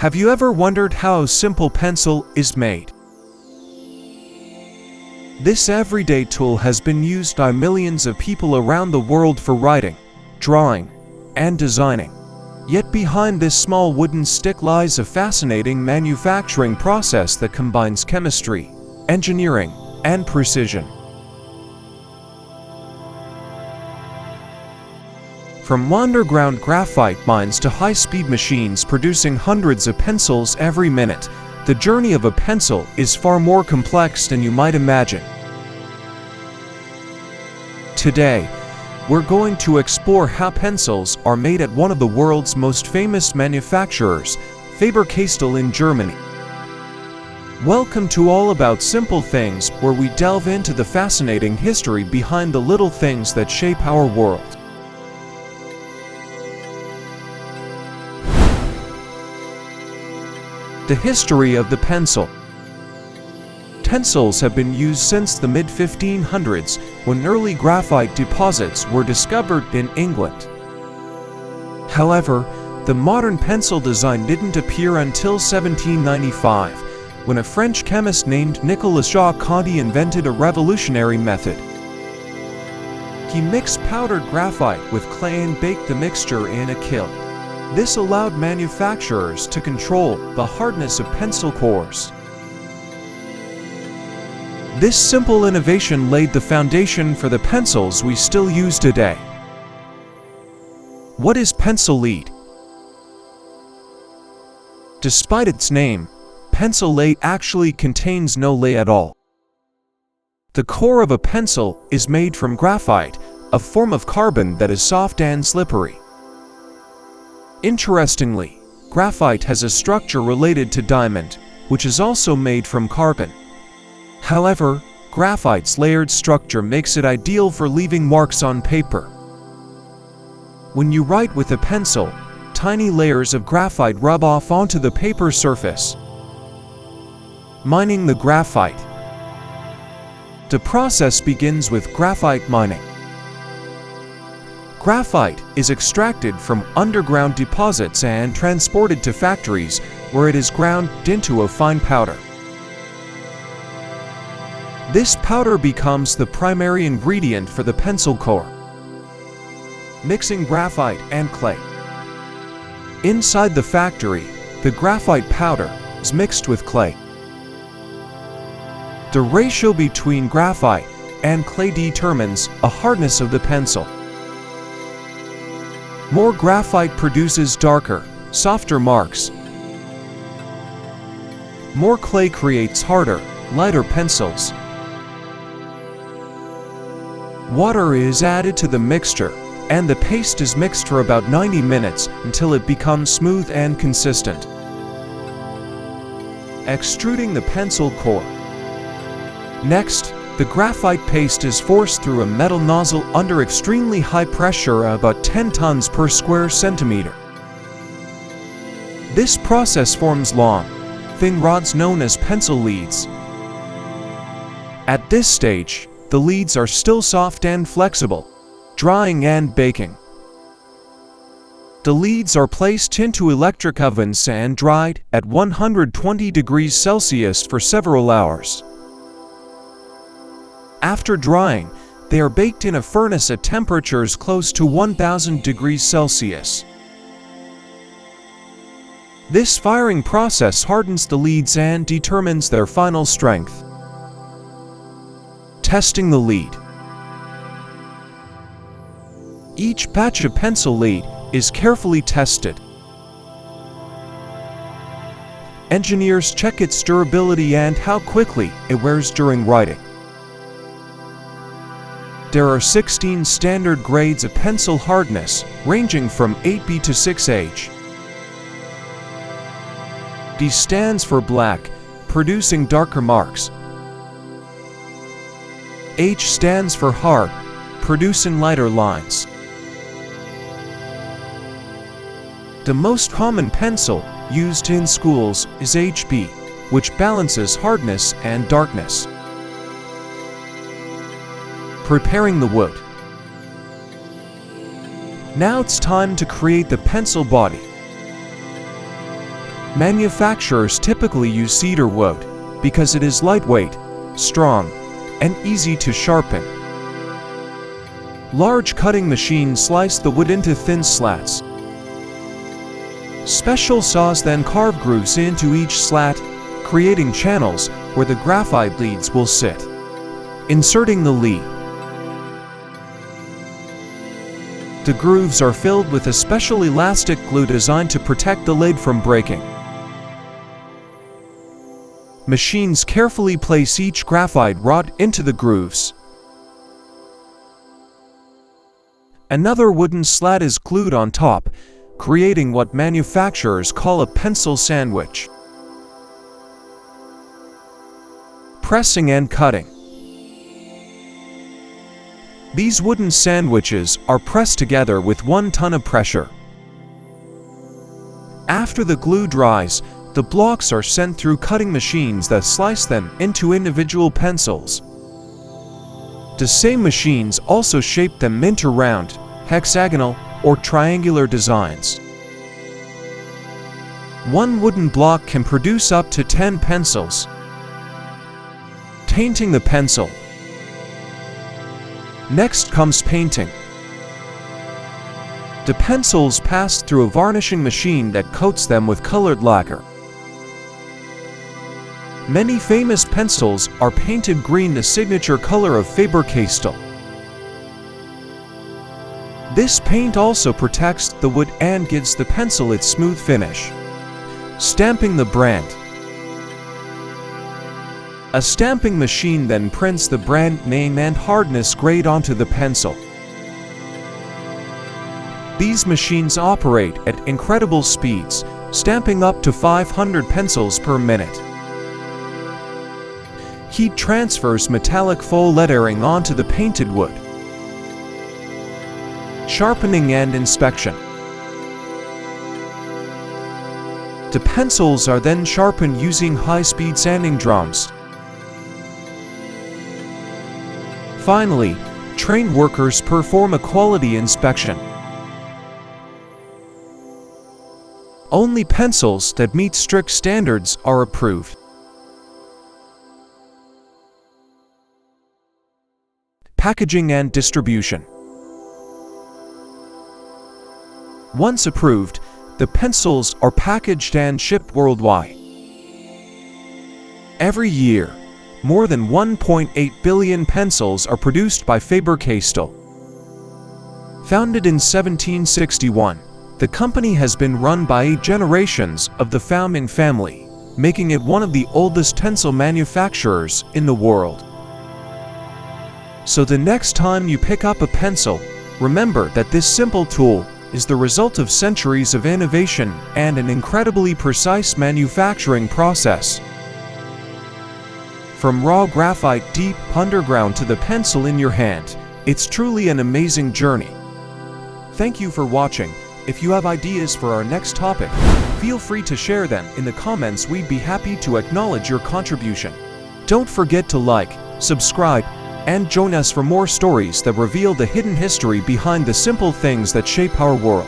Have you ever wondered how a simple pencil is made? This everyday tool has been used by millions of people around the world for writing, drawing, and designing. Yet behind this small wooden stick lies a fascinating manufacturing process that combines chemistry, engineering, and precision. From underground graphite mines to high-speed machines producing hundreds of pencils every minute, the journey of a pencil is far more complex than you might imagine. Today, we're going to explore how pencils are made at one of the world's most famous manufacturers, Faber Castell in Germany. Welcome to All About Simple Things, where we delve into the fascinating history behind the little things that shape our world. The history of the pencil. Pencils have been used since the mid-1500s, when early graphite deposits were discovered in England. However, the modern pencil design didn't appear until 1795, when a French chemist named Nicolas Jacques-Conti invented a revolutionary method. He mixed powdered graphite with clay and baked the mixture in a kiln. This allowed manufacturers to control the hardness of pencil cores. This simple innovation laid the foundation for the pencils we still use today. What is pencil lead? Despite its name, pencil lead actually contains no lead at all. The core of a pencil is made from graphite, a form of carbon that is soft and slippery. Interestingly, graphite has a structure related to diamond, which is also made from carbon. However, graphite's layered structure makes it ideal for leaving marks on paper. When you write with a pencil, tiny layers of graphite rub off onto the paper surface. Mining the graphite. The process begins with graphite mining. Graphite is extracted from underground deposits and transported to factories, where it is ground into a fine powder. This powder becomes the primary ingredient for the pencil core. Mixing graphite and clay. Inside the factory, the graphite powder is mixed with clay. The ratio between graphite and clay determines the hardness of the pencil. More graphite produces darker, softer marks. More clay creates harder, lighter pencils. Water is added to the mixture, and the paste is mixed for about 90 minutes until it becomes smooth and consistent. Extruding the pencil core. Next, the graphite paste is forced through a metal nozzle under extremely high pressure, about 10 tons per square centimeter. This process forms long, thin rods known as pencil leads. At this stage, the leads are still soft and flexible, drying and baking. The leads are placed into electric ovens and dried at 120 degrees Celsius for several hours. After drying, they are baked in a furnace at temperatures close to 1000 degrees Celsius. This firing process hardens the leads and determines their final strength. Testing the lead. Each batch of pencil lead is carefully tested. Engineers check its durability and how quickly it wears during writing. There are 16 standard grades of pencil hardness, ranging from 8B to 6H. D stands for black, producing darker marks. H stands for hard, producing lighter lines. The most common pencil used in schools is HB, which balances hardness and darkness. Preparing the wood. Now it's time to create the pencil body. Manufacturers typically use cedar wood because it is lightweight, strong, and easy to sharpen. Large cutting machines slice the wood into thin slats. Special saws then carve grooves into each slat, creating channels where the graphite leads will sit. Inserting the lead. The grooves are filled with a special elastic glue designed to protect the lid from breaking. Machines carefully place each graphite rod into the grooves. Another wooden slat is glued on top, creating what manufacturers call a pencil sandwich. Pressing and cutting. These wooden sandwiches are pressed together with 1 ton of pressure. After the glue dries, the blocks are sent through cutting machines that slice them into individual pencils. The same machines also shape them into round, hexagonal, or triangular designs. 1 wooden block can produce up to 10 pencils. Tainting the pencil. Next comes painting. The pencils pass through a varnishing machine that coats them with colored lacquer. Many famous pencils are painted green, the signature color of Faber Castell. This paint also protects the wood and gives the pencil its smooth finish. Stamping the brand. A stamping machine then prints the brand name and hardness grade onto the pencil. These machines operate at incredible speeds, stamping up to 500 pencils per minute. Heat transfers metallic faux lettering onto the painted wood. Sharpening and inspection. The pencils are then sharpened using high-speed sanding drums. Finally, trained workers perform a quality inspection. Only pencils that meet strict standards are approved. Packaging and distribution. Once approved, the pencils are packaged and shipped worldwide. Every year, more than 1.8 billion pencils are produced by Faber Castell. Founded in 1761, the company has been run by 8 generations of the founding family, making it one of the oldest pencil manufacturers in the world. So the next time you pick up a pencil, remember that this simple tool is the result of centuries of innovation and an incredibly precise manufacturing process. From raw graphite deep underground to the pencil in your hand, it's truly an amazing journey. Thank you for watching. If you have ideas for our next topic, feel free to share them in the comments. We'd be happy to acknowledge your contribution. Don't forget to like, subscribe, and join us for more stories that reveal the hidden history behind the simple things that shape our world.